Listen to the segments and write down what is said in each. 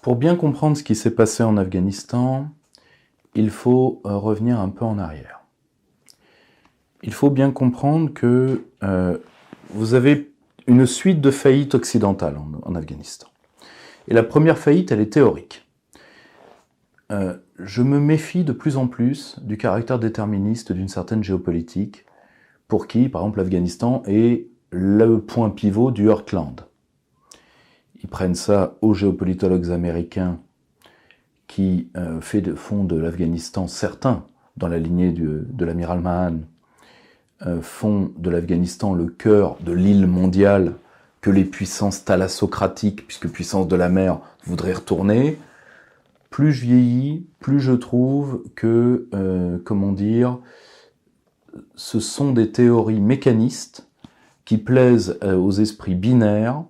Pour bien comprendre ce qui s'est passé en Afghanistan, il faut revenir un peu en arrière. Il faut bien comprendre que vous avez une suite de faillites occidentales en Afghanistan. Et la première faillite, elle est théorique. Je me méfie de plus en plus du caractère déterministe d'une certaine géopolitique, pour qui, par exemple, l'Afghanistan est le point pivot du Heartland. Ils prennent ça aux géopolitologues américains qui font de l'Afghanistan, certains, dans la lignée de l'amiral Mahan, font de l'Afghanistan le cœur de l'île mondiale que les puissances thalassocratiques, puisque puissance de la mer, voudraient retourner. Plus je vieillis, plus je trouve que, ce sont des théories mécanistes qui plaisent aux esprits binaires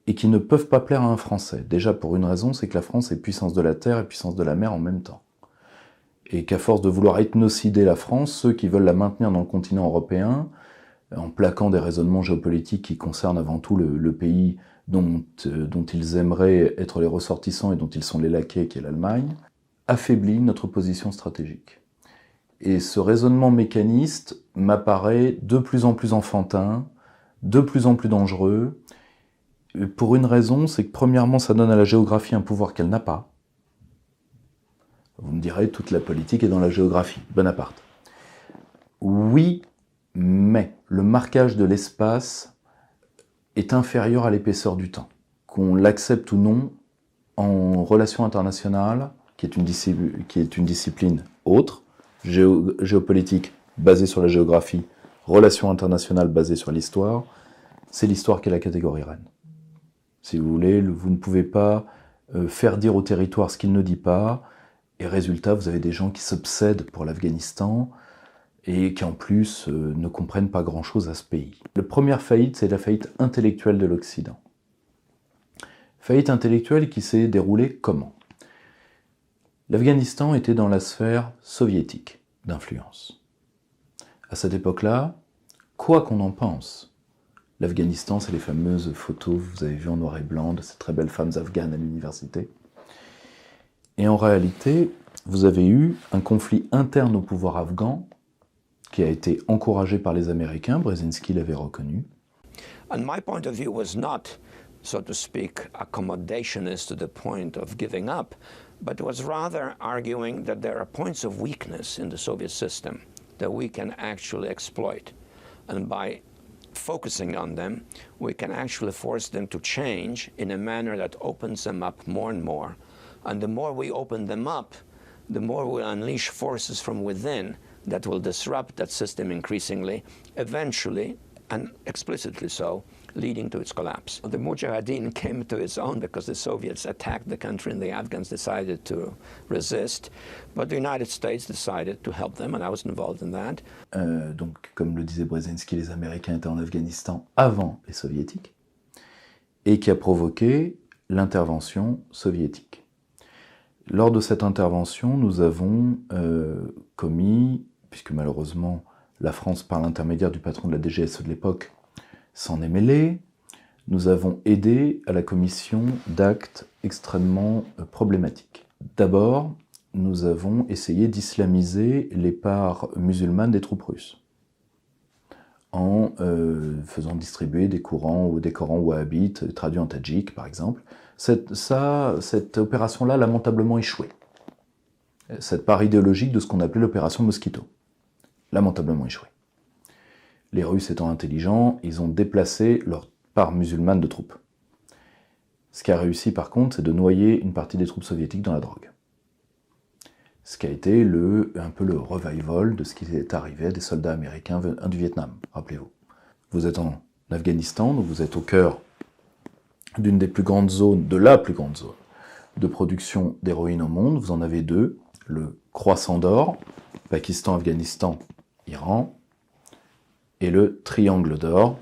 et qui ne peuvent pas plaire à un Français. Déjà pour une raison, c'est que la France est puissance de la terre et puissance de la mer en même temps. Et qu'à force de vouloir ethnocider la France, ceux qui veulent la maintenir dans le continent européen, en plaquant des raisonnements géopolitiques qui concernent avant tout le pays dont ils aimeraient être les ressortissants et dont ils sont les laquais, qui est l'Allemagne, affaiblit notre position stratégique. Et ce raisonnement mécaniste m'apparaît de plus en plus enfantin, de plus en plus dangereux, pour une raison, c'est que premièrement, ça donne à la géographie un pouvoir qu'elle n'a pas. Vous me direz, toute la politique est dans la géographie. Bonaparte. Oui, mais le marquage de l'espace est inférieur à l'épaisseur du temps. Qu'on l'accepte ou non, en relations internationales, qui est une discipline autre, géopolitique basée sur la géographie, relations internationales basées sur l'histoire, c'est l'histoire qui est la catégorie reine. Si vous voulez, vous ne pouvez pas faire dire au territoire ce qu'il ne dit pas, et résultat, vous avez des gens qui s'obsèdent pour l'Afghanistan, et qui en plus ne comprennent pas grand-chose à ce pays. La première faillite, c'est la faillite intellectuelle de l'Occident. Faillite intellectuelle qui s'est déroulée comment ? L'Afghanistan était dans la sphère soviétique d'influence. À cette époque-là, quoi qu'on en pense, l'Afghanistan, c'est les fameuses photos que vous avez vues en noir et blanc de ces très belles femmes afghanes à l'université. Et en réalité, vous avez eu un conflit interne au pouvoir afghan qui a été encouragé par les Américains, Brzezinski l'avait reconnu. And my point of view was not, so to speak, accommodationist to the point of giving up, but was rather arguing that there are points of weakness in the Soviet system that we can actually exploit. And by focusing on them, we can actually force them to change in a manner that opens them up more and more. And the more we open them up, the more we'll unleash forces from within that will disrupt that system increasingly, eventually, and explicitly so, leading to its collapse. The Mujahideen came to its own because the Soviets attacked the country and the Afghans decided to resist. But the United States decided to help them, and I was involved in that. Donc, comme le disait Brzezinski, les Américains étaient en Afghanistan avant les Soviétiques, et qui a provoqué l'intervention soviétique. Lors de cette intervention, nous avons commis, puisque malheureusement la France, par l'intermédiaire du patron de la DGSE de l'époque, s'en est mêlée, nous avons aidé à la commission d'actes extrêmement problématiques. D'abord, nous avons essayé d'islamiser les parts musulmanes des troupes russes, en faisant distribuer des Corans wahhabites traduits en tadjik, par exemple. Cette opération-là, lamentablement échoué. Cette part idéologique de ce qu'on appelait l'opération Mosquito. Lamentablement échoué. Les Russes étant intelligents, ils ont déplacé leur part musulmane de troupes. Ce qui a réussi par contre, c'est de noyer une partie des troupes soviétiques dans la drogue. Ce qui a été un peu le revival de ce qui est arrivé à des soldats américains du Vietnam, rappelez-vous. Vous êtes en Afghanistan, donc vous êtes au cœur d'une des plus grandes zones, de la plus grande zone de production d'héroïne au monde. Vous en avez deux, le croissant d'or, Pakistan, Afghanistan, Iran, et le triangle d'or,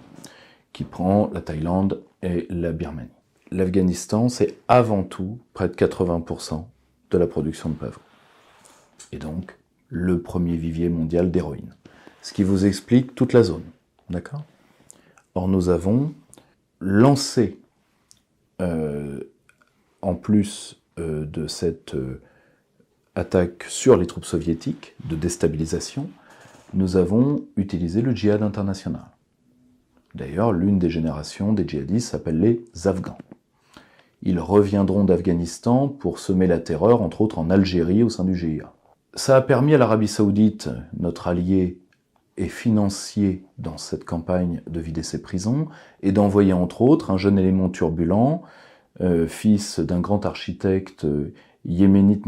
qui prend la Thaïlande et la Birmanie. l'Afghanistan, c'est avant tout près de 80% de la production de pavot. Et donc, le premier vivier mondial d'héroïne. Ce qui vous explique toute la zone. D'accord ? Or, nous avons lancé, en plus de cette attaque sur les troupes soviétiques, de déstabilisation, nous avons utilisé le djihad international. D'ailleurs, l'une des générations des djihadistes s'appelle les Afghans. Ils reviendront d'Afghanistan pour semer la terreur, entre autres en Algérie, au sein du GIA. Ça a permis à l'Arabie Saoudite, notre allié et financier dans cette campagne, de vider ses prisons et d'envoyer entre autres un jeune élément turbulent, fils d'un grand architecte yéménite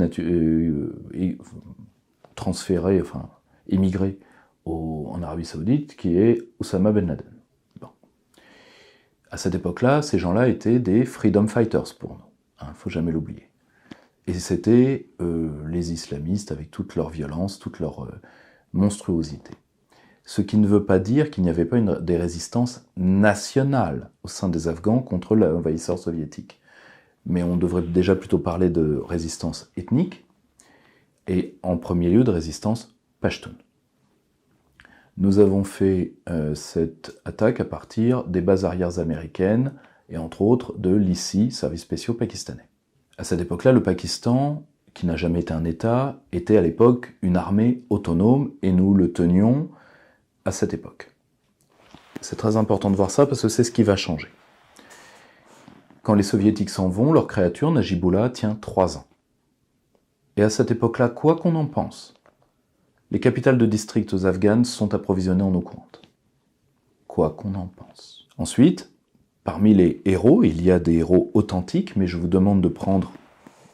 transféré, enfin émigré en Arabie Saoudite, qui est Oussama Ben Laden. Bon. À cette époque-là, ces gens-là étaient des freedom fighters pour nous, hein, faut jamais l'oublier. Et c'était les islamistes avec toute leur violence, toute leur monstruosité. Ce qui ne veut pas dire qu'il n'y avait pas des résistances nationales au sein des Afghans contre l'envahisseur soviétique. Mais on devrait déjà plutôt parler de résistance ethnique, et en premier lieu de résistance pashtun. Nous avons fait cette attaque à partir des bases arrières américaines, et entre autres de l'ISI, services spéciaux pakistanais. À cette époque-là, le Pakistan, qui n'a jamais été un État, était à l'époque une armée autonome, et nous le tenions à cette époque. C'est très important de voir ça, parce que c'est ce qui va changer. Quand les soviétiques s'en vont, leur créature, Najibullah, tient 3 ans. Et à cette époque-là, quoi qu'on en pense, les capitales de districts afghanes sont approvisionnées en eau courante. Quoi qu'on en pense. Ensuite, parmi les héros, il y a des héros authentiques, mais je vous demande de prendre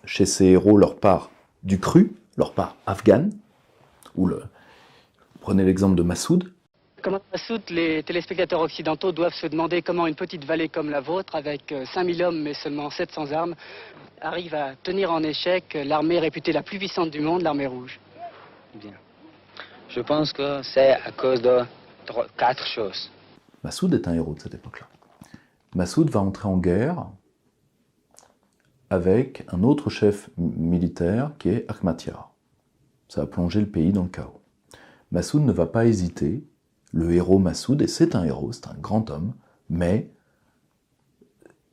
chez ces héros leur part du cru, leur part afghane. Prenez l'exemple de Massoud. Comment Massoud, les téléspectateurs occidentaux doivent se demander comment une petite vallée comme la vôtre, avec 5000 hommes mais seulement 700 armes, arrive à tenir en échec l'armée réputée la plus puissante du monde, l'armée rouge. Bien. Je pense que c'est à cause de 4 choses. Massoud est un héros de cette époque-là. Massoud va entrer en guerre avec un autre chef militaire qui est Akhmatyar. Ça va plonger le pays dans le chaos. Massoud ne va pas hésiter, le héros Massoud, et c'est un héros, c'est un grand homme, mais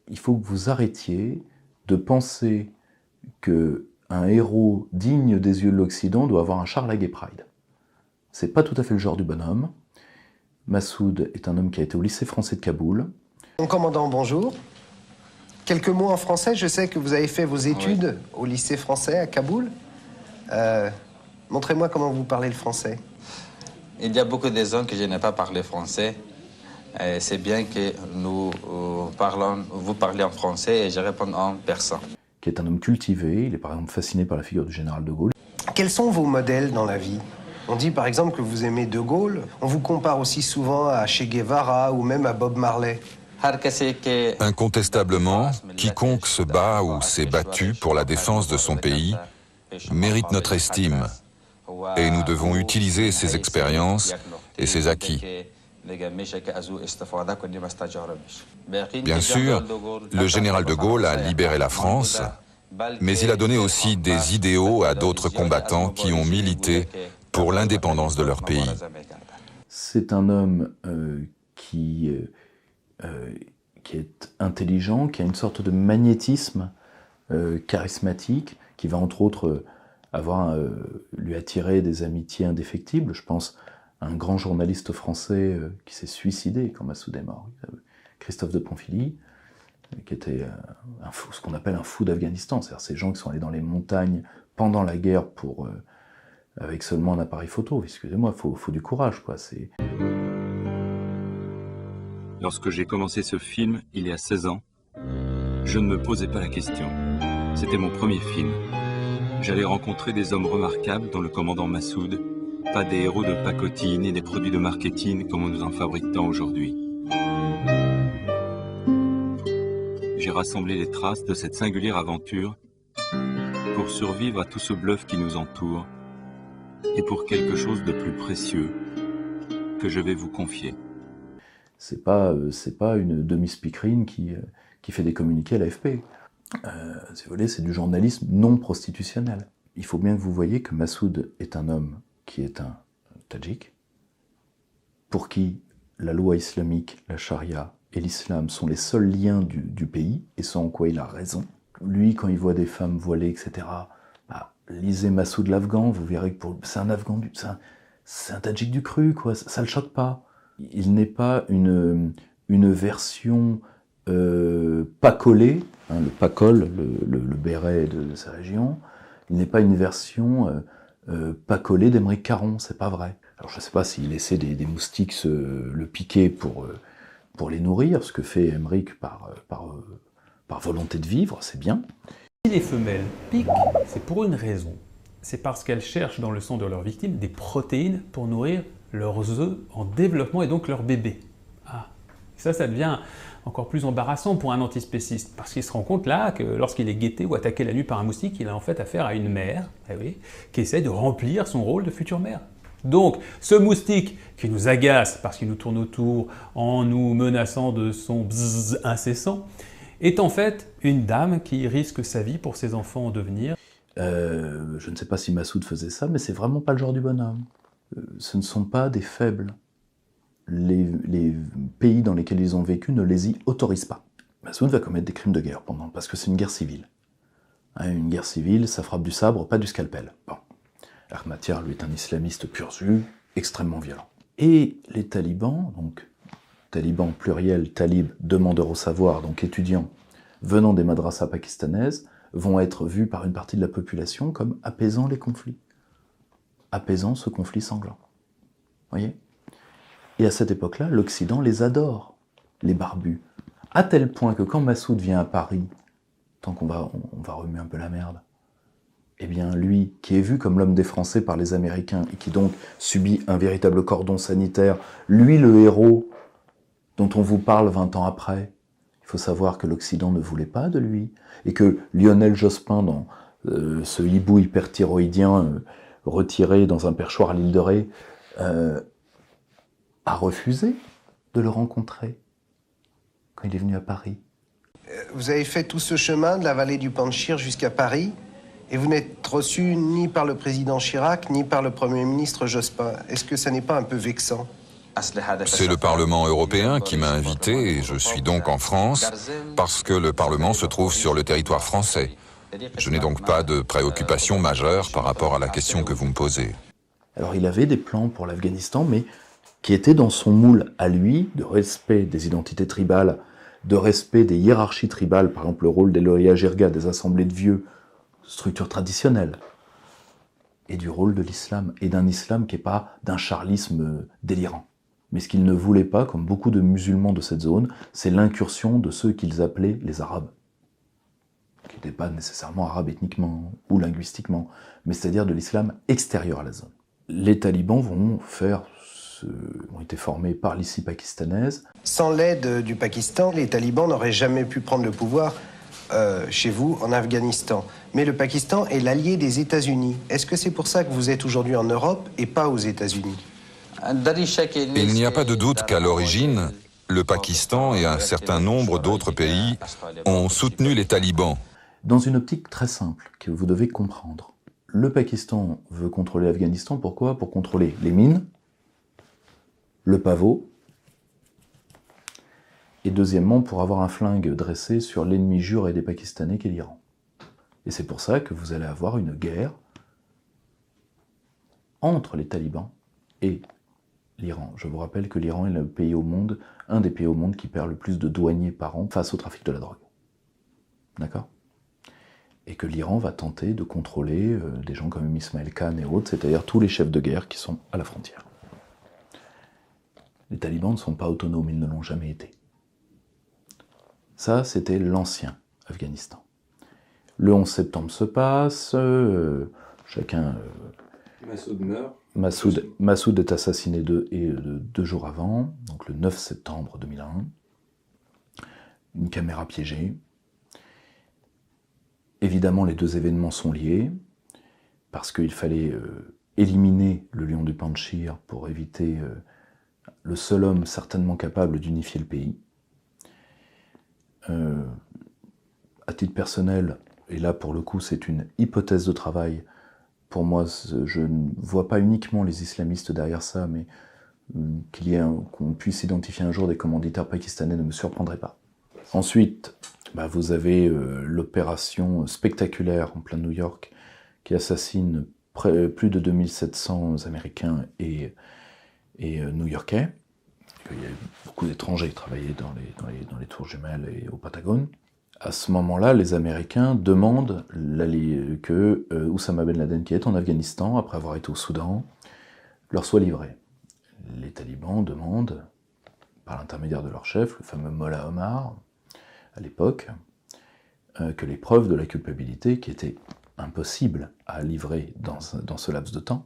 il faut que vous arrêtiez de penser qu'un héros digne des yeux de l'Occident doit avoir un char à Gay Pride. C'est pas tout à fait le genre du bonhomme. Massoud est un homme qui a été au lycée français de Kaboul. Mon commandant, bonjour. Quelques mots en français, je sais que vous avez fait vos études au lycée français à Kaboul. Montrez-moi comment vous parlez le français. Il y a beaucoup de gens que je n'ai pas parlé français. C'est bien que vous parlez en français et je réponds en persan. Qui est un homme cultivé, il est par exemple fasciné par la figure du général de Gaulle. Quels sont vos modèles dans la vie? On dit par exemple que vous aimez De Gaulle. On vous compare aussi souvent à Che Guevara ou même à Bob Marley. Incontestablement, quiconque se bat ou s'est battu pour la défense de son pays mérite notre estime. Et nous devons utiliser ses expériences et ses acquis. Bien sûr, le général de Gaulle a libéré la France, mais il a donné aussi des idéaux à d'autres combattants qui ont milité pour l'indépendance de leur pays. C'est un homme qui est intelligent, qui a une sorte de magnétisme charismatique, qui va entre autres lui attirer des amitiés indéfectibles. Je pense à un grand journaliste français qui s'est suicidé quand Massoud est mort, Christophe de Ponfilly, qui était ce qu'on appelle un fou d'Afghanistan, c'est-à-dire ces gens qui sont allés dans les montagnes pendant la guerre avec seulement un appareil photo. Excusez-moi, faut du courage, quoi. Lorsque j'ai commencé ce film, il y a 16 ans, je ne me posais pas la question. C'était mon premier film. J'allais rencontrer des hommes remarquables dont le commandant Massoud, pas des héros de pacotille et des produits de marketing comme on nous en fabrique tant aujourd'hui. J'ai rassemblé les traces de cette singulière aventure pour survivre à tout ce bluff qui nous entoure et pour quelque chose de plus précieux que je vais vous confier. C'est pas une demi-speakerine qui qui fait des communiqués à l'AFP. Si vous voulez, c'est du journalisme non prostitutionnel. Il faut bien que vous voyez que Massoud est un homme qui est un Tadjik, pour qui la loi islamique, la charia et l'islam sont les seuls liens du pays, et ce en quoi il a raison. Lui, quand il voit des femmes voilées, etc., lisez Massoud l'Afghan, vous verrez que c'est un Afghan, c'est un Tadjik du cru, quoi. Ça le choque pas. Il n'est pas une version pas collée, hein, le pas-col, le béret de sa région, il n'est pas une version pas collée d'Aymeric Caron, c'est pas vrai. Alors je ne sais pas s'il laissait des moustiques le piquer pour les nourrir, ce que fait Aymeric par volonté de vivre, c'est bien. Si les femelles piquent, c'est pour une raison. C'est parce qu'elles cherchent dans le sang de leurs victimes des protéines pour nourrir leurs œufs en développement et donc leurs bébés. Ça devient encore plus embarrassant pour un antispéciste, parce qu'il se rend compte là que lorsqu'il est guetté ou attaqué la nuit par un moustique, il a en fait affaire à une mère, qui essaie de remplir son rôle de future mère. Donc, ce moustique qui nous agace parce qu'il nous tourne autour en nous menaçant de son bzzz incessant, est en fait une dame qui risque sa vie pour ses enfants en devenir. Je ne sais pas si Massoud faisait ça, mais c'est vraiment pas le genre du bonhomme. Ce ne sont pas des faibles. Les pays dans lesquels ils ont vécu ne les y autorisent pas. Massoud va commettre des crimes de guerre parce que c'est une guerre civile. Une guerre civile, ça frappe du sabre, pas du scalpel. Bon. Ahmadiyar, lui, est un islamiste pur jus, extrêmement violent. Et les talibans, donc talibans pluriel, talib, demandeurs au savoir, donc étudiants, venant des madrasas pakistanaises, vont être vus par une partie de la population comme apaisant les conflits. Apaisant ce conflit sanglant. Voyez ? Et à cette époque-là, l'Occident les adore, les barbus. À tel point que quand Massoud vient à Paris, tant qu'on va remuer un peu la merde, eh bien lui, qui est vu comme l'homme des Français par les Américains, et qui donc subit un véritable cordon sanitaire, lui le héros dont on vous parle 20 ans après, il faut savoir que l'Occident ne voulait pas de lui, et que Lionel Jospin, dans ce hibou hyperthyroïdien retiré dans un perchoir à l'île de Ré, a refusé de le rencontrer quand il est venu à Paris. Vous avez fait tout ce chemin de la vallée du Panchir jusqu'à Paris, et vous n'êtes reçu ni par le président Chirac, ni par le Premier ministre Jospin. Est-ce que ça n'est pas un peu vexant ? C'est le Parlement européen qui m'a invité et je suis donc en France parce que le Parlement se trouve sur le territoire français. Je n'ai donc pas de préoccupation majeure par rapport à la question que vous me posez. Alors il avait des plans pour l'Afghanistan, mais qui étaient dans son moule à lui, de respect des identités tribales, de respect des hiérarchies tribales, par exemple le rôle des Loya Jirga, des assemblées de vieux, structure traditionnelle, et du rôle de l'islam, et d'un islam qui n'est pas d'un charlisme délirant. Mais ce qu'il ne voulait pas, comme beaucoup de musulmans de cette zone, c'est l'incursion de ceux qu'ils appelaient les Arabes, qui n'étaient pas nécessairement arabes ethniquement ou linguistiquement, mais c'est-à-dire de l'islam extérieur à la zone. Les talibans ont été formés par l'ISI pakistanaise. Sans l'aide du Pakistan, les talibans n'auraient jamais pu prendre le pouvoir chez vous, en Afghanistan. Mais le Pakistan est l'allié des États-Unis. Est-ce que c'est pour ça que vous êtes aujourd'hui en Europe et pas aux États-Unis ? Il n'y a pas de doute qu'à l'origine, le Pakistan et un certain nombre d'autres pays ont soutenu les talibans. Dans une optique très simple, que vous devez comprendre. Le Pakistan veut contrôler l'Afghanistan, pourquoi ? Pour contrôler les mines, le pavot, et deuxièmement, pour avoir un flingue dressé sur l'ennemi juré des Pakistanais qu'est l'Iran. Et c'est pour ça que vous allez avoir une guerre entre les talibans et l'Iran. Je vous rappelle que l'Iran est le pays au monde, un des pays au monde qui perd le plus de douaniers par an face au trafic de la drogue. D'accord ? Et que l'Iran va tenter de contrôler des gens comme Ismail Khan et autres, c'est-à-dire tous les chefs de guerre qui sont à la frontière. Les talibans ne sont pas autonomes, ils ne l'ont jamais été. Ça, c'était l'ancien Afghanistan. Le 11 septembre se passe, chacun... Massoud meurt. Massoud est assassiné deux jours avant, donc le 9 septembre 2001. Une caméra piégée. Évidemment, les deux événements sont liés, parce qu'il fallait éliminer le lion du Panchir pour éviter le seul homme certainement capable d'unifier le pays. À titre personnel, et là pour le coup c'est une hypothèse de travail, pour moi je ne vois pas uniquement les islamistes derrière ça, mais qu'on puisse identifier un jour des commanditaires pakistanais ne me surprendrait pas. Ensuite, vous avez l'opération spectaculaire en plein New York qui assassine plus de 2700 Américains et New-Yorkais. Il y a beaucoup d'étrangers qui travaillaient dans les tours jumelles et au Patagone. À ce moment-là, les Américains demandent que Oussama Ben Laden, qui est en Afghanistan, après avoir été au Soudan, leur soit livré. Les talibans demandent, par l'intermédiaire de leur chef, le fameux Mollah Omar, à l'époque, que les preuves de la culpabilité, qui étaient impossibles à livrer dans ce laps de temps,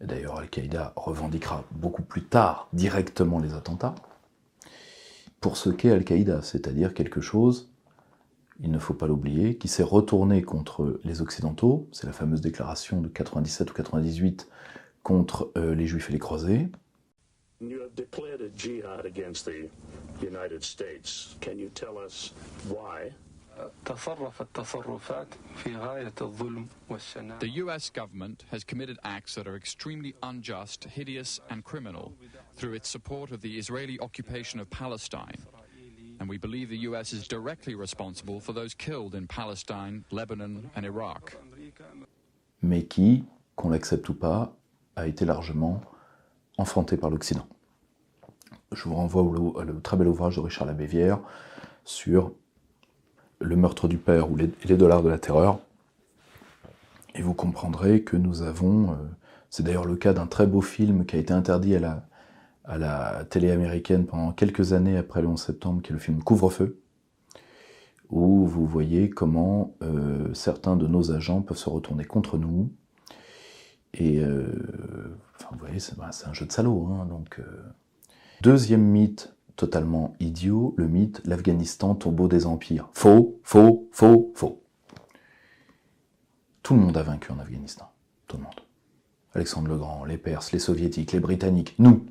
d'ailleurs Al-Qaïda revendiquera beaucoup plus tard directement les attentats, pour ce qu'est Al-Qaïda, c'est-à-dire quelque chose, il ne faut pas l'oublier, qui s'est retourné contre les Occidentaux, c'est la fameuse déclaration de 97 ou 98 contre les Juifs et les Croisés. You have declared a jihad against the United States. Can you tell us why? The US government has committed acts that are extremely unjust, hideous, and criminal through its support of the Israeli occupation of Palestine. And we believe the US is directly responsible for those killed in Palestine, Lebanon, and Iraq. Mais qui, qu'on l'accepte ou pas, a été largement enfanté par l'Occident. Je vous renvoie au très bel ouvrage de Richard Labévière sur le meurtre du père ou les dollars de la terreur, et vous comprendrez que nous avons, c'est d'ailleurs le cas d'un très beau film qui a été interdit à la télé américaine pendant quelques années après le 11 septembre, qui est le film Couvre-feu, où vous voyez comment certains de nos agents peuvent se retourner contre nous, et vous voyez, c'est un jeu de salauds, hein, donc... Deuxième mythe totalement idiot, le mythe l'Afghanistan, tombeau des empires. Faux, faux, faux, faux. Tout le monde a vaincu en Afghanistan. Tout le monde. Alexandre le Grand, les Perses, les Soviétiques, les Britanniques, nous.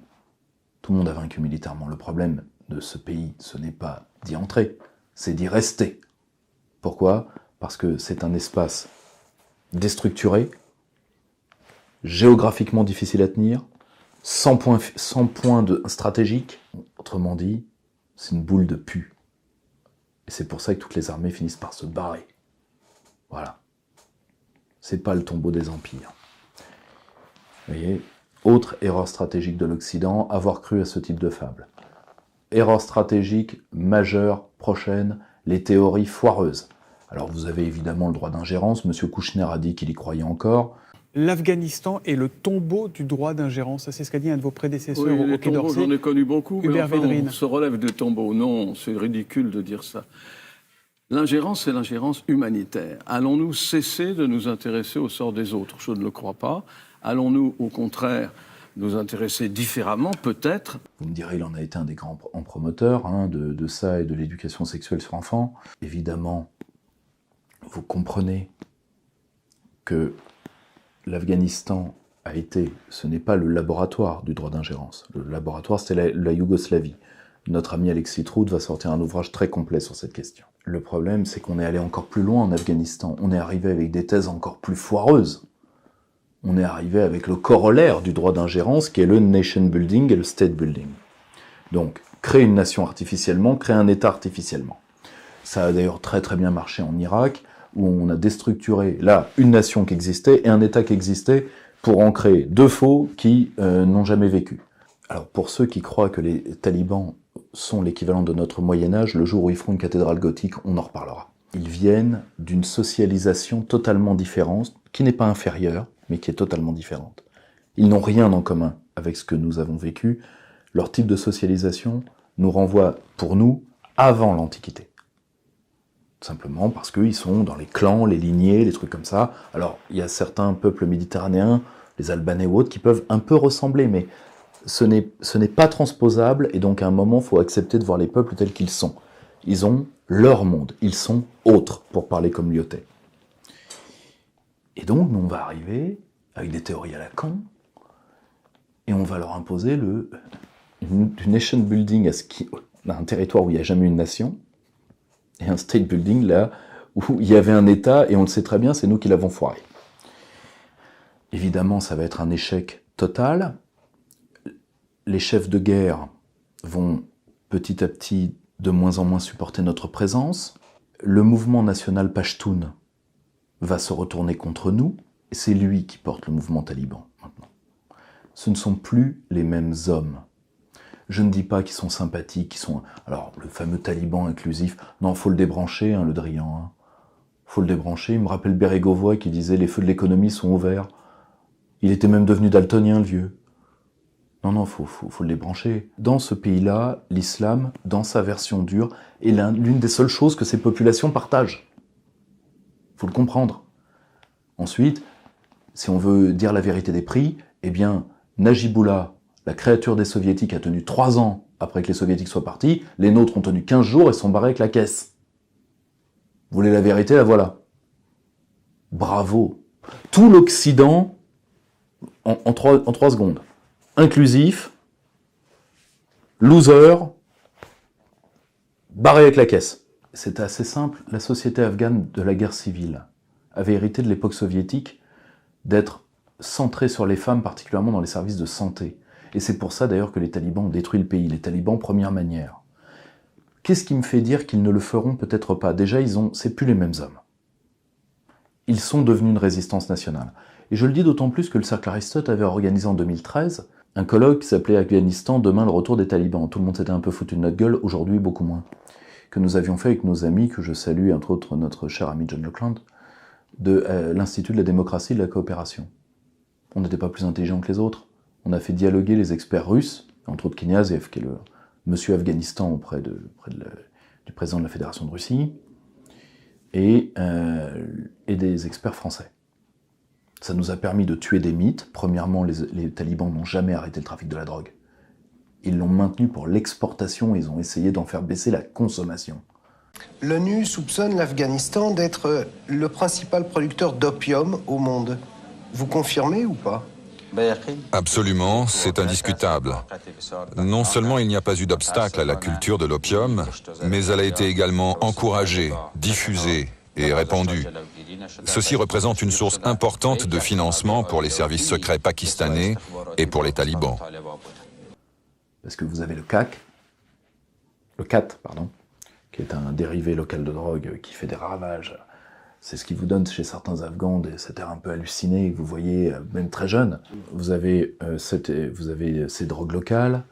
Tout le monde a vaincu militairement. Le problème de ce pays, ce n'est pas d'y entrer, c'est d'y rester. Pourquoi ? Parce que c'est un espace déstructuré, géographiquement difficile à tenir, sans point stratégique. Autrement dit, c'est une boule de pu. Et c'est pour ça que toutes les armées finissent par se barrer. Voilà. C'est pas le tombeau des empires. Vous voyez, autre erreur stratégique de l'Occident, avoir cru à ce type de fable. Erreur stratégique majeure, prochaine, les théories foireuses. Alors vous avez évidemment le droit d'ingérence, M. Kouchner a dit qu'il y croyait encore. L'Afghanistan est le tombeau du droit d'ingérence. C'est ce qu'a dit un de vos prédécesseurs au Quai d'Orsay. J'en ai connu beaucoup, Hubert mais enfin, Védrine. on se relève des tombeaux. Non, c'est ridicule de dire ça. L'ingérence, c'est l'ingérence humanitaire. Allons-nous cesser de nous intéresser au sort des autres ? Je ne le crois pas. Allons-nous, au contraire, nous intéresser différemment, peut-être ? Vous me direz, il en a été un des grands promoteurs de ça et de l'éducation sexuelle sur enfants. Évidemment, vous comprenez que l'Afghanistan a été, ce n'est pas le laboratoire du droit d'ingérence. Le laboratoire, c'était la Yougoslavie. Notre ami Alexis Trout va sortir un ouvrage très complet sur cette question. Le problème, c'est qu'on est allé encore plus loin en Afghanistan. On est arrivé avec des thèses encore plus foireuses. On est arrivé avec le corollaire du droit d'ingérence, qui est le nation building et le state building. Donc, créer une nation artificiellement, créer un État artificiellement. Ça a d'ailleurs très très bien marché en Irak, où on a déstructuré, là, une nation qui existait et un État qui existait pour en créer deux faux qui n'ont jamais vécu. Alors, pour ceux qui croient que les talibans sont l'équivalent de notre Moyen-Âge, le jour où ils feront une cathédrale gothique, on en reparlera. Ils viennent d'une socialisation totalement différente, qui n'est pas inférieure, mais qui est totalement différente. Ils n'ont rien en commun avec ce que nous avons vécu. Leur type de socialisation nous renvoie, pour nous, avant l'Antiquité. Simplement parce qu'ils sont dans les clans, les lignées, les trucs comme ça. Alors, il y a certains peuples méditerranéens, les Albanais ou autres, qui peuvent un peu ressembler, mais ce n'est pas transposable, et donc à un moment, il faut accepter de voir les peuples tels qu'ils sont. Ils ont leur monde, ils sont autres, pour parler comme Lyotet. Et donc, nous, on va arriver avec des théories à la con, et on va leur imposer du nation building à un territoire où il n'y a jamais eu une nation, et un state building là où il y avait un État, et on le sait très bien, c'est nous qui l'avons foiré. Évidemment, ça va être un échec total. Les chefs de guerre vont petit à petit de moins en moins supporter notre présence. Le mouvement national Pashtun va se retourner contre nous, et c'est lui qui porte le mouvement taliban maintenant. Ce ne sont plus les mêmes hommes. Je ne dis pas qu'ils sont sympathiques, qu'ils sont... Alors, le fameux taliban inclusif, non, faut le débrancher, hein, le Drian. Hein. Faut le débrancher. Il me rappelle Bérégovoy qui disait « les feux de l'économie sont ouverts ». Il était même devenu daltonien, le vieux. Non, faut le débrancher. Dans ce pays-là, l'islam, dans sa version dure, est l'une des seules choses que ces populations partagent. Faut le comprendre. Ensuite, si on veut dire la vérité des prix, eh bien, Najibullah, la créature des soviétiques, a tenu 3 ans après que les soviétiques soient partis, les nôtres ont tenu 15 jours et sont barrés avec la caisse. Vous voulez la vérité, la voilà. Bravo. Tout l'Occident, en 3 secondes. Inclusif, loser, barré avec la caisse. C'était assez simple. La société afghane de la guerre civile avait hérité de l'époque soviétique d'être centrée sur les femmes, particulièrement dans les services de santé. Et c'est pour ça d'ailleurs que les talibans ont détruit le pays. Les talibans, première manière. Qu'est-ce qui me fait dire qu'ils ne le feront peut-être pas? Déjà, c'est plus les mêmes hommes. Ils sont devenus une résistance nationale. Et je le dis d'autant plus que le Cercle Aristote avait organisé en 2013 un colloque qui s'appelait Afghanistan, demain le retour des talibans. Tout le monde s'était un peu foutu de notre gueule, aujourd'hui beaucoup moins. Que nous avions fait avec nos amis, que je salue, entre autres notre cher ami John Lecland, de l'Institut de la démocratie et de la coopération. On n'était pas plus intelligents que les autres. On a fait dialoguer les experts russes, entre autres Kniazev, qui est le monsieur Afghanistan auprès du président de la Fédération de Russie, et des experts français. Ça nous a permis de tuer des mythes. Premièrement, les talibans n'ont jamais arrêté le trafic de la drogue. Ils l'ont maintenu pour l'exportation, ils ont essayé d'en faire baisser la consommation. L'ONU soupçonne l'Afghanistan d'être le principal producteur d'opium au monde. Vous confirmez ou pas? Absolument, c'est indiscutable. Non seulement il n'y a pas eu d'obstacle à la culture de l'opium, mais elle a été également encouragée, diffusée et répandue. Ceci représente une source importante de financement pour les services secrets pakistanais et pour les talibans. Parce que vous avez le CAT, qui est un dérivé local de drogue qui fait des ravages. C'est ce qui vous donne chez certains Afghans cet air un peu halluciné que vous voyez même très jeune. Vous avez ces drogues locales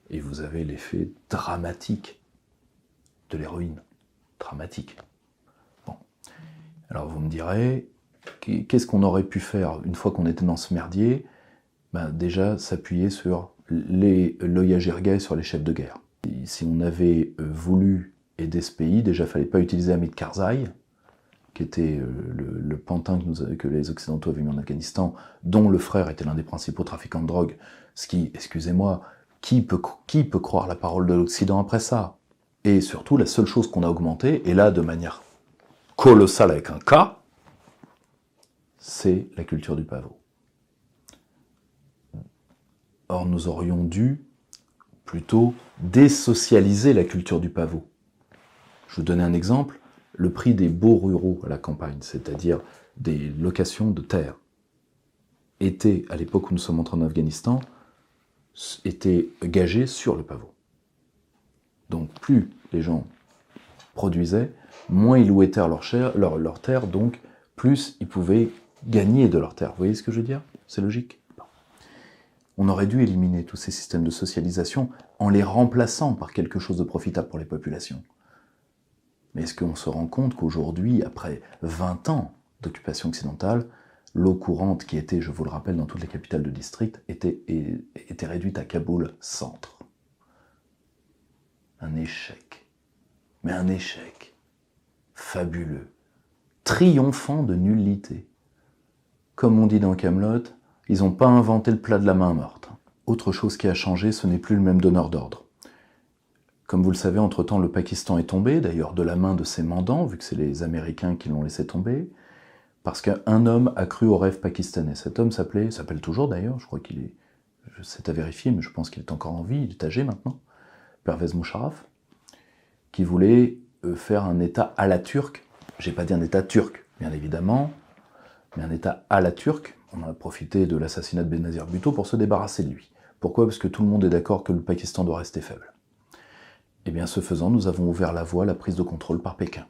et vous avez l'effet dramatique de l'héroïne. Dramatique. Bon. Alors vous me direz, qu'est-ce qu'on aurait pu faire une fois qu'on était dans ce merdier? Déjà s'appuyer sur l'Oya Jirga, sur les chefs de guerre. Et si on avait voulu aider ce pays, déjà il ne fallait pas utiliser Hamid Karzai, qui était le pantin que les Occidentaux avaient mis en Afghanistan, dont le frère était l'un des principaux trafiquants de drogue. Ce qui, excusez-moi, qui peut croire la parole de l'Occident après ça? Et surtout, la seule chose qu'on a augmentée, et là de manière colossale avec un K, c'est la culture du pavot. Or, nous aurions dû plutôt désocialiser la culture du pavot. Je vous donne un exemple. Le prix des baux ruraux à la campagne, c'est-à-dire des locations de terre, était, à l'époque où nous sommes entrés en Afghanistan, était gagé sur le pavot. Donc plus les gens produisaient, moins ils louaient leur terre, donc plus ils pouvaient gagner de leur terre. Vous voyez ce que je veux dire? C'est logique. On aurait dû éliminer tous ces systèmes de socialisation en les remplaçant par quelque chose de profitable pour les populations. Mais est-ce qu'on se rend compte qu'aujourd'hui, après 20 ans d'occupation occidentale, l'eau courante qui était, je vous le rappelle, dans toutes les capitales de district, était réduite à Kaboul centre. Un échec. Mais un échec fabuleux, triomphant de nullité. Comme on dit dans Kaamelott, ils n'ont pas inventé le plat de la main morte. Autre chose qui a changé, ce n'est plus le même donneur d'ordre. Comme vous le savez, entre-temps, le Pakistan est tombé, d'ailleurs de la main de ses mandants, vu que c'est les Américains qui l'ont laissé tomber, parce qu'un homme a cru au rêve pakistanais. Cet homme s'appelle toujours d'ailleurs, je crois qu'il est, c'est à vérifier, mais je pense qu'il est encore en vie, il est âgé maintenant, Pervez Musharraf, qui voulait faire un État à la turque. J'ai pas dit un État turc, bien évidemment, mais un État à la turque. On a profité de l'assassinat de Benazir Bhutto pour se débarrasser de lui. Pourquoi? Parce que tout le monde est d'accord que le Pakistan doit rester faible. Et bien, ce faisant, nous avons ouvert la voie à la prise de contrôle par Pékin.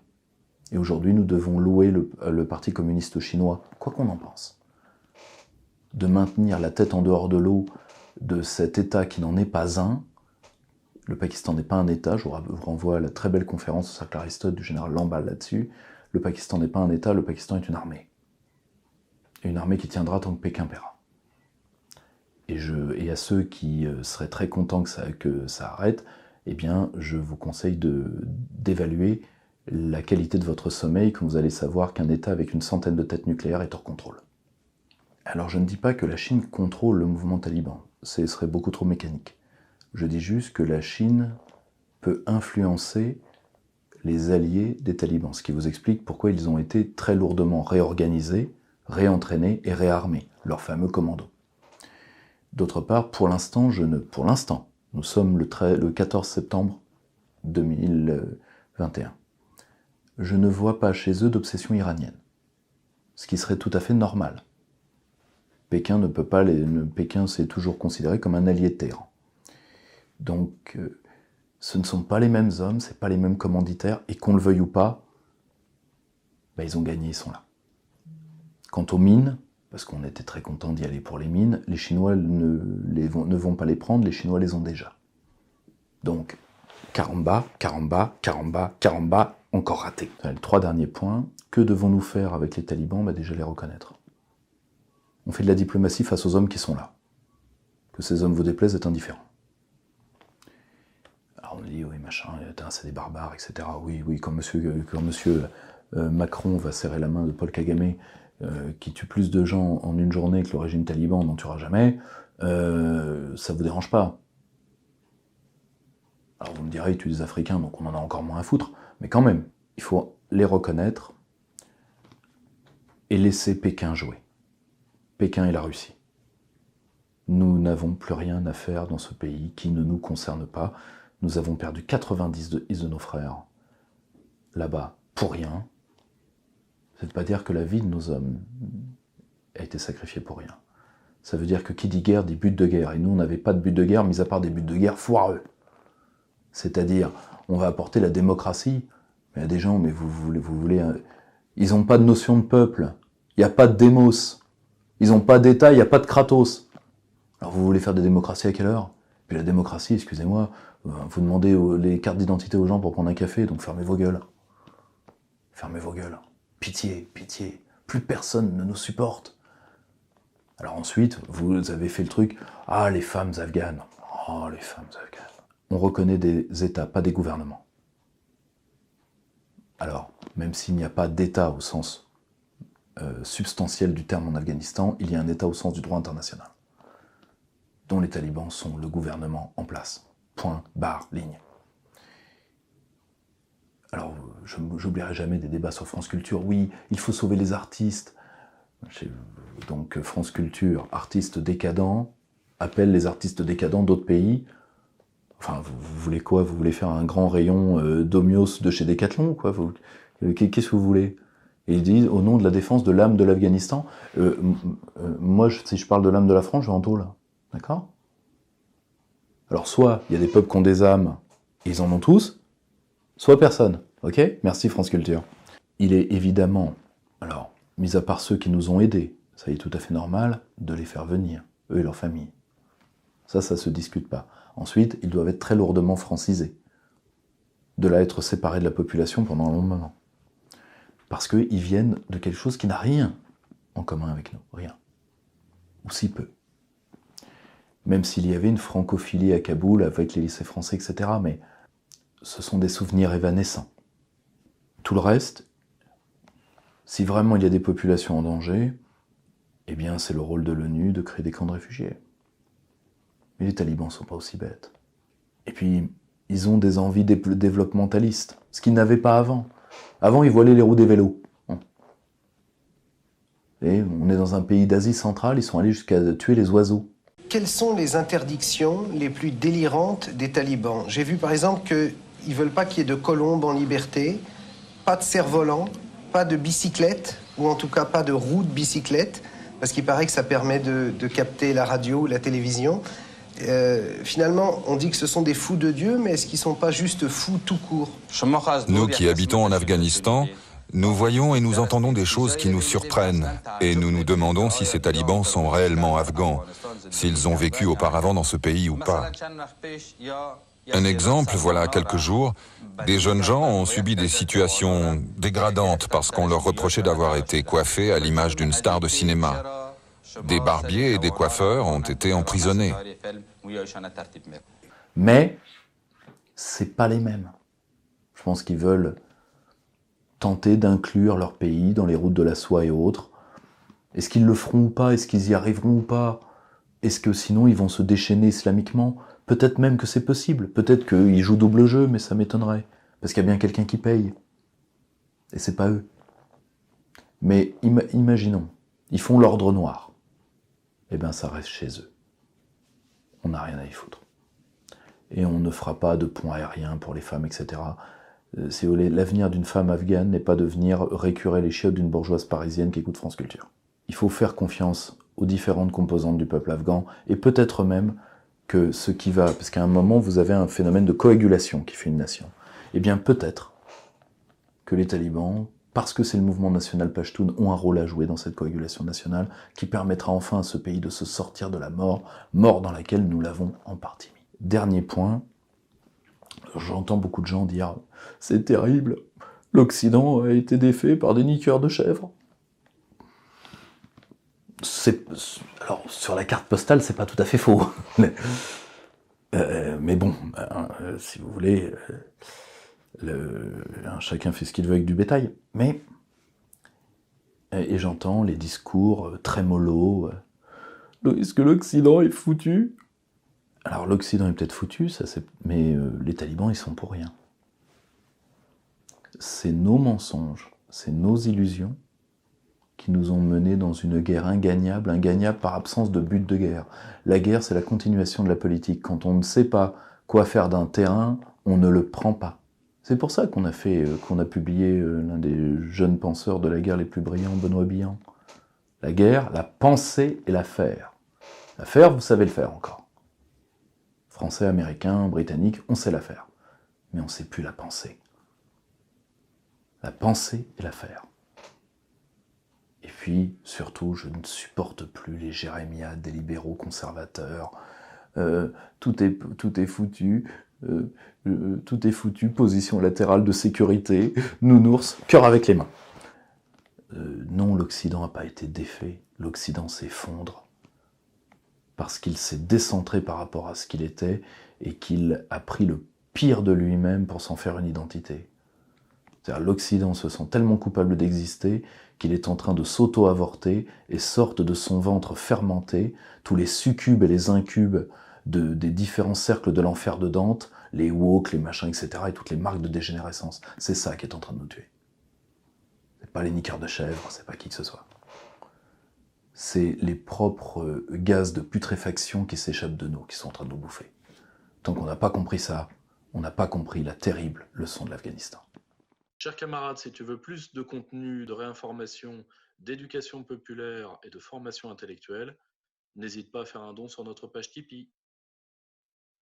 Et aujourd'hui, nous devons louer le Parti communiste chinois, quoi qu'on en pense, de maintenir la tête en dehors de l'eau de cet État qui n'en est pas un. Le Pakistan n'est pas un État, je vous renvoie à la très belle conférence au Cercle Aristote du général Lamballe là-dessus. Le Pakistan n'est pas un État, le Pakistan est une armée. Et une armée qui tiendra tant que Pékin paiera. Et à ceux qui seraient très contents que ça arrête, eh bien, je vous conseille d'évaluer la qualité de votre sommeil quand vous allez savoir qu'un État avec une centaine de têtes nucléaires est hors contrôle. Alors je ne dis pas que la Chine contrôle le mouvement taliban, ce serait beaucoup trop mécanique. Je dis juste que la Chine peut influencer les alliés des talibans, ce qui vous explique pourquoi ils ont été très lourdement réorganisés, réentraînés et réarmés, leurs fameux commandos. D'autre part, pour l'instant, nous sommes le 14 septembre 2021. Je ne vois pas chez eux d'obsession iranienne, ce qui serait tout à fait normal. Pékin ne peut pas Pékin s'est toujours considéré comme un allié de Téhéran. Donc, ce ne sont pas les mêmes hommes, c'est pas les mêmes commanditaires, et qu'on le veuille ou pas, ils ont gagné, ils sont là. Quant aux mines, parce qu'on était très contents d'y aller pour les mines, les Chinois ne vont pas les prendre, les Chinois les ont déjà. Donc, caramba, encore raté. Les 3 derniers points, que devons-nous faire avec les talibans? Déjà les reconnaître. On fait de la diplomatie face aux hommes qui sont là. Que ces hommes vous déplaisent est indifférent. Alors on dit, oui, machin, c'est des barbares, etc. Oui, quand monsieur Macron va serrer la main de Paul Kagame, qui tue plus de gens en une journée que le régime taliban n'en tuera jamais, ça vous dérange pas. Alors vous me direz, ils tuent des Africains, donc on en a encore moins à foutre, mais quand même, il faut les reconnaître et laisser Pékin jouer. Pékin et la Russie. Nous n'avons plus rien à faire dans ce pays qui ne nous concerne pas. Nous avons perdu 90 de nos frères là-bas pour rien. Ça ne veut pas dire que la vie de nos hommes a été sacrifiée pour rien. Ça veut dire que qui dit guerre dit but de guerre. Et nous, on n'avait pas de but de guerre, mis à part des buts de guerre foireux. C'est-à-dire, on va apporter la démocratie. Mais il y a des gens, mais vous voulez ils n'ont pas de notion de peuple. Il n'y a pas de démos. Ils n'ont pas d'État, il n'y a pas de Kratos. Alors vous voulez faire des démocraties à quelle heure? Puis la démocratie, excusez-moi, vous demandez les cartes d'identité aux gens pour prendre un café, donc fermez vos gueules. Fermez vos gueules. Pitié, pitié. Plus personne ne nous supporte. Alors ensuite, vous avez fait le truc, les femmes afghanes. Oh, les femmes afghanes. On reconnaît des États, pas des gouvernements. Alors, même s'il n'y a pas d'État au sens substantiel du terme en Afghanistan, il y a un État au sens du droit international, dont les talibans sont le gouvernement en place. Point, barre, ligne. Alors, je n'oublierai jamais des débats sur France Culture. Oui, il faut sauver les artistes. Donc, France Culture, artistes décadents, appelle les artistes décadents d'autres pays. Enfin, vous voulez quoi? Vous voulez faire un grand rayon d'Omios de chez Decathlon, quoi? Qu'est-ce que vous voulez? Et ils disent, au nom de la défense de l'âme de l'Afghanistan, moi, si je parle de l'âme de la France, je vais en tôle. D'accord? Alors, soit il y a des peuples qui ont des âmes, et ils en ont tous, soit personne. Ok? Merci France Culture. Il est évidemment, alors, mis à part ceux qui nous ont aidés, ça y est tout à fait normal, de les faire venir, eux et leurs familles. Ça se discute pas. Ensuite, ils doivent être très lourdement francisés. De là être séparés de la population pendant un long moment. Parce qu'ils viennent de quelque chose qui n'a rien en commun avec nous. Rien. Ou si peu. Même s'il y avait une francophilie à Kaboul avec les lycées français, etc. Mais ce sont des souvenirs évanescents. Tout le reste, si vraiment il y a des populations en danger, eh bien c'est le rôle de l'ONU de créer des camps de réfugiés. Mais les talibans ne sont pas aussi bêtes. Et puis, ils ont des envies développementalistes, ce qu'ils n'avaient pas avant. Avant, ils voilaient les roues des vélos. Et on est dans un pays d'Asie centrale, ils sont allés jusqu'à tuer les oiseaux. Quelles sont les interdictions les plus délirantes des talibans? J'ai vu par exemple ils veulent pas qu'il y ait de colombes en liberté, pas de cerf-volant, pas de bicyclette, ou en tout cas pas de roue de bicyclette, parce qu'il paraît que ça permet de capter la radio ou la télévision. Finalement, on dit que ce sont des fous de Dieu, mais est-ce qu'ils ne sont pas juste fous tout court? Nous qui habitons en Afghanistan, nous voyons et nous entendons des choses qui nous surprennent, et nous nous demandons si ces talibans sont réellement afghans, s'ils ont vécu auparavant dans ce pays ou pas. Un exemple, voilà quelques jours, des jeunes gens ont subi des situations dégradantes parce qu'on leur reprochait d'avoir été coiffés à l'image d'une star de cinéma. Des barbiers et des coiffeurs ont été emprisonnés. Mais c'est pas les mêmes. Je pense qu'ils veulent tenter d'inclure leur pays dans les routes de la soie et autres. Est-ce qu'ils le feront ou pas? Est-ce qu'ils y arriveront ou pas? Est-ce que sinon ils vont se déchaîner islamiquement? Peut-être même que c'est possible. Peut-être qu'ils jouent double jeu, mais ça m'étonnerait. Parce qu'il y a bien quelqu'un qui paye. Et c'est pas eux. Mais imaginons, ils font l'ordre noir. Eh bien, ça reste chez eux. On n'a rien à y foutre. Et on ne fera pas de pont aérien pour les femmes, etc. Si vous voulez, l'avenir d'une femme afghane n'est pas de venir récurer les chiottes d'une bourgeoise parisienne qui écoute France Culture. Il faut faire confiance aux différentes composantes du peuple afghan, et peut-être même que ce qui va... Parce qu'à un moment, vous avez un phénomène de coagulation qui fait une nation. Eh bien, peut-être que les talibans, parce que c'est le mouvement national Pashtun, ont un rôle à jouer dans cette coagulation nationale qui permettra enfin à ce pays de se sortir de la mort dans laquelle nous l'avons en partie mis. Dernier point, j'entends beaucoup de gens dire « C'est terrible, l'Occident a été défait par des niqueurs de chèvres ». Alors, sur la carte postale, c'est pas tout à fait faux. Mais bon, si vous voulez... chacun fait ce qu'il veut avec du bétail, mais et j'entends les discours très mollo. Est-ce que l'Occident est foutu? Alors l'Occident est peut-être foutu, mais les talibans ils sont pour rien. C'est nos mensonges, c'est nos illusions qui nous ont menés dans une guerre ingagnable par absence de but de guerre. La guerre, c'est la continuation de la politique. Quand on ne sait pas quoi faire d'un terrain, on ne le prend pas. C'est pour ça qu'on a publié l'un des jeunes penseurs de la guerre les plus brillants, Benoît Billan. La guerre, la penser et la faire. La faire, vous savez le faire encore. Français, Américains, Britanniques, on sait la faire. Mais on ne sait plus la penser. La penser et la faire. Et puis, surtout, je ne supporte plus les jérémiades des libéraux conservateurs. Tout est foutu. Tout est foutu, position latérale de sécurité, nounours, cœur avec les mains. Non, l'Occident n'a pas été défait, l'Occident s'effondre, parce qu'il s'est décentré par rapport à ce qu'il était, et qu'il a pris le pire de lui-même pour s'en faire une identité. C'est-à-dire l'Occident se sent tellement coupable d'exister, qu'il est en train de s'auto-avorter, et sorte de son ventre fermenté, tous les succubes et les incubes des différents cercles de l'enfer de Dante, les woke, les machins, etc., et toutes les marques de dégénérescence. C'est ça qui est en train de nous tuer. C'est pas les niqueurs de chèvres, c'est pas qui que ce soit. C'est les propres gaz de putréfaction qui s'échappent de nous, qui sont en train de nous bouffer. Tant qu'on n'a pas compris ça, on n'a pas compris la terrible leçon de l'Afghanistan. Chers camarades, si tu veux plus de contenu, de réinformation, d'éducation populaire et de formation intellectuelle, n'hésite pas à faire un don sur notre page Tipeee.